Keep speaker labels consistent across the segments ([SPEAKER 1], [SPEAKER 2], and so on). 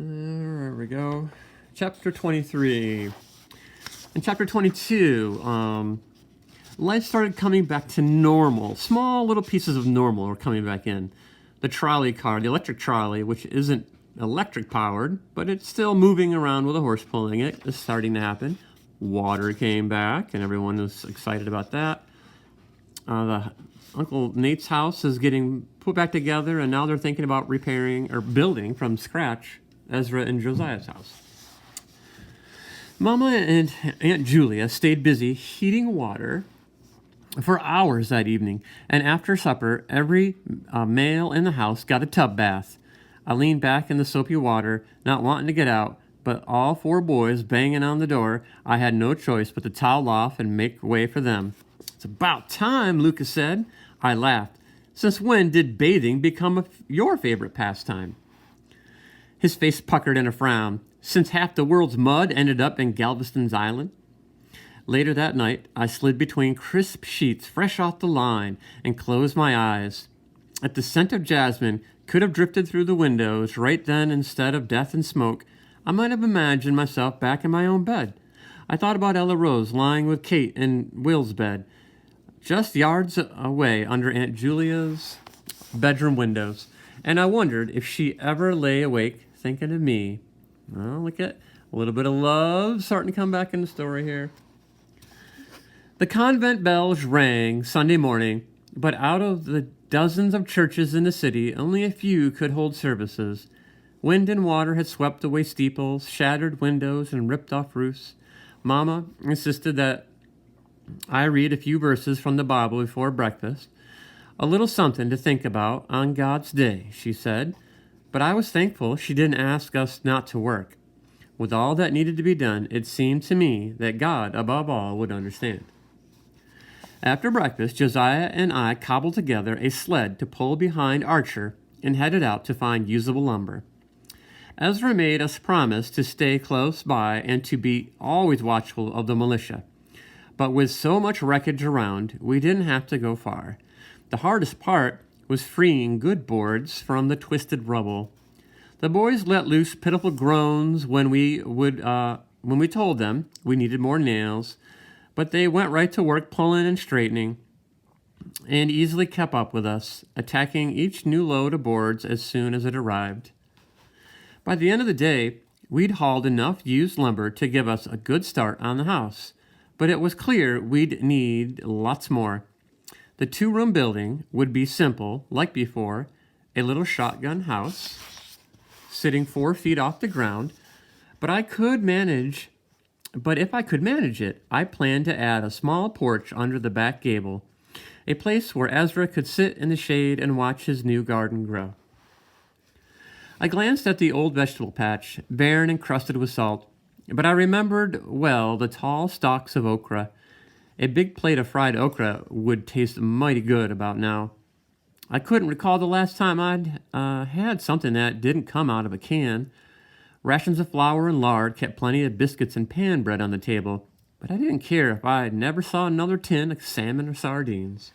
[SPEAKER 1] There we go. Chapter 23. In chapter 22, life started coming back to normal. Small little pieces of normal were coming back in. The trolley car, the electric trolley, which isn't electric powered, but it's still moving around with a horse pulling it, is starting to happen. Water came back, and everyone was excited about that. The Uncle Nate's house is getting put back together, and now they're thinking about repairing or building from scratch Ezra and Josiah's house. Mama and Aunt Julia stayed busy heating water for hours that evening, and after supper, every male in the house got a tub bath. I leaned back in the soapy water, not wanting to get out, but all four boys banging on the door, I had no choice but to towel off and make way for them. "It's about time," Lucas said. I laughed. "Since when did bathing become your favorite pastime?" His face puckered in a frown. "Since half the world's mud ended up in Galveston's Island?" Later that night, I slid between crisp sheets fresh off the line and closed my eyes. If the scent of jasmine could have drifted through the windows right then instead of death and smoke, I might have imagined myself back in my own bed. I thought about Ella Rose lying with Kate in Will's bed, just yards away under Aunt Julia's bedroom windows, and I wondered if she ever lay awake thinking of me. Well, look at a little bit of love starting to come back in the story here. The convent bells rang Sunday morning, but out of the dozens of churches in the city, only a few could hold services. Wind and water had swept away steeples, shattered windows, and ripped off roofs. Mama insisted that I read a few verses from the Bible before breakfast. "A little something to think about on God's day," she said. But I was thankful she didn't ask us not to work. With all that needed to be done, it seemed to me that God, above all, would understand. After breakfast, Josiah and I cobbled together a sled to pull behind Archer and headed out to find usable lumber. Ezra made us promise to stay close by and to be always watchful of the militia. But with so much wreckage around, we didn't have to go far. The hardest part was freeing good boards from the twisted rubble. The boys let loose pitiful groans when we told them we needed more nails, but they went right to work pulling and straightening, and easily kept up with us, attacking each new load of boards as soon as it arrived. By the end of the day, we'd hauled enough used lumber to give us a good start on the house, but it was clear we'd need lots more. The two-room building would be simple, like before, a little shotgun house, sitting 4 feet off the ground, but if I could manage it, I planned to add a small porch under the back gable, a place where Ezra could sit in the shade and watch his new garden grow. I glanced at the old vegetable patch, barren and crusted with salt, but I remembered well the tall stalks of okra. A big plate of fried okra would taste mighty good about now. I couldn't recall the last time I'd had something that didn't come out of a can. Rations of flour and lard kept plenty of biscuits and pan bread on the table, but I didn't care if I never saw another tin of salmon or sardines.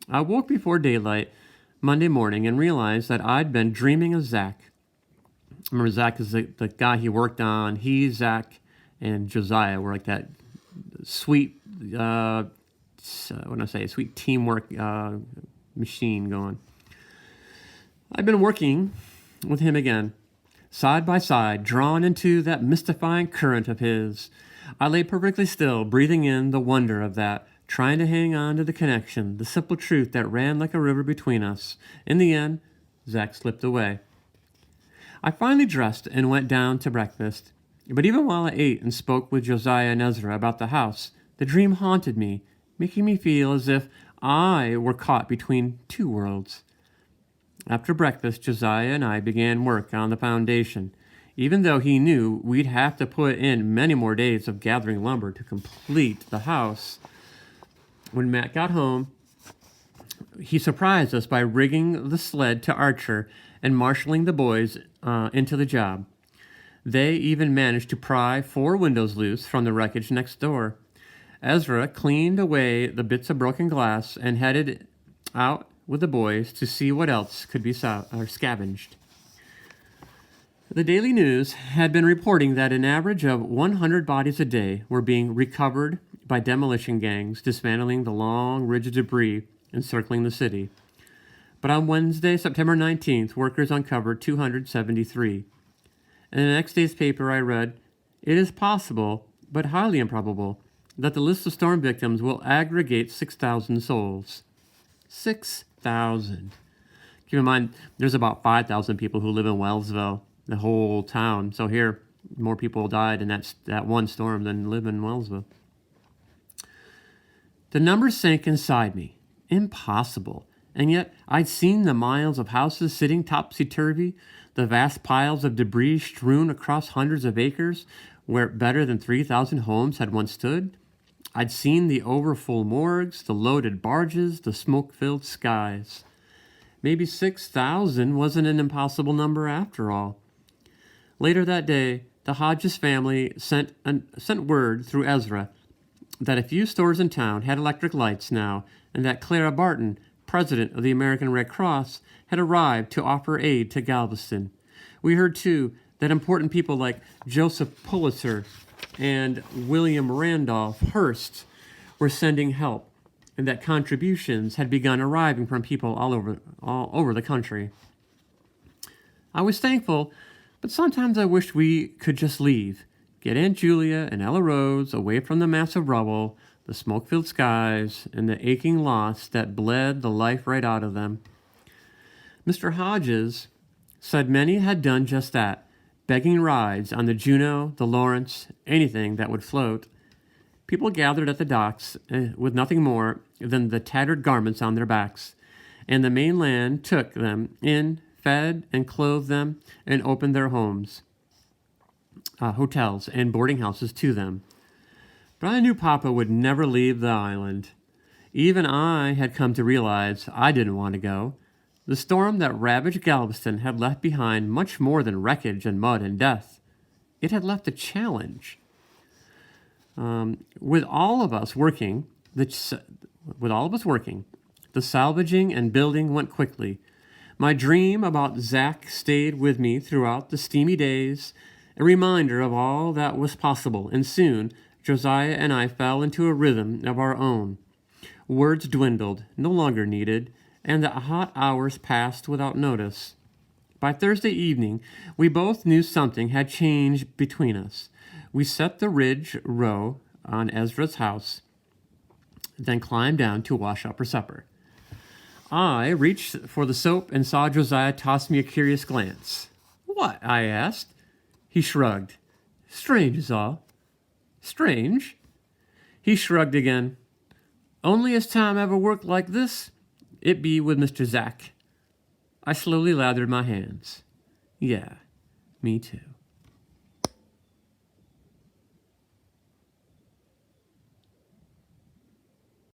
[SPEAKER 1] I woke before daylight Monday morning and realized that I'd been dreaming of Zach. Remember, Zach is the guy he worked on. He, Zach, and Josiah were like that sweet, sweet teamwork machine going. I've been working with him again, side by side, drawn into that mystifying current of his. I lay perfectly still, breathing in the wonder of that, trying to hang on to the connection, the simple truth that ran like a river between us. In the end, Zach slipped away. I finally dressed and went down to breakfast. But even while I ate and spoke with Josiah and Ezra about the house, the dream haunted me, making me feel as if I were caught between two worlds. After breakfast, Josiah and I began work on the foundation, even though he knew we'd have to put in many more days of gathering lumber to complete the house. When Matt got home, he surprised us by rigging the sled to Archer and marshaling the boys into the job. They even managed to pry 4 windows loose from the wreckage next door. Ezra cleaned away the bits of broken glass and headed out with the boys to see what else could be scavenged. The Daily News had been reporting that an average of 100 bodies a day were being recovered by demolition gangs dismantling the long ridge of debris encircling the city. But on Wednesday, September 19th, workers uncovered 273. In the next day's paper, I read, "It is possible, but highly improbable, that the list of storm victims will aggregate 6,000 souls." 6,000. Keep in mind, there's about 5,000 people who live in Wellsville, the whole town. So here, more people died in that one storm than live in Wellsville. The numbers sank inside me. Impossible. And yet, I'd seen the miles of houses sitting topsy-turvy, the vast piles of debris strewn across hundreds of acres where better than 3,000 homes had once stood. I'd seen the overfull morgues, the loaded barges, the smoke-filled skies. Maybe 6,000 wasn't an impossible number after all. Later that day, the Hodges family sent word through Ezra that a few stores in town had electric lights now, and that Clara Barton, president of the American Red Cross, had arrived to offer aid to Galveston. We heard, too, that important people like Joseph Pulitzer and William Randolph Hearst were sending help, and that contributions had begun arriving from people all over the country. I was thankful, but sometimes I wished we could just leave, get Aunt Julia and Ella Rose away from the massive rubble, the smoke-filled skies, and the aching loss that bled the life right out of them. Mr. Hodges said many had done just that, begging rides on the Juneau, the Lawrence, anything that would float. People gathered at the docks with nothing more than the tattered garments on their backs, and the mainland took them in, fed and clothed them, and opened their homes, hotels, and boarding houses to them. But I knew Papa would never leave the island. Even I had come to realize I didn't want to go. The storm that ravaged Galveston had left behind much more than wreckage and mud and death. It had left a challenge. With all of us working, the salvaging and building went quickly. My dream about Zach stayed with me throughout the steamy days, a reminder of all that was possible, and soon Josiah and I fell into a rhythm of our own. Words dwindled, no longer needed, and the hot hours passed without notice. By Thursday evening, we both knew something had changed between us. We set the ridge row on Ezra's house, then climbed down to wash up for supper. I reached for the soap and saw Josiah toss me a curious glance. "What?" I asked. He shrugged. "Strange is all." "Strange?" He shrugged again. "Only as time ever worked like this, it be with Mr. Zach." I slowly lathered my hands. "Yeah, me too."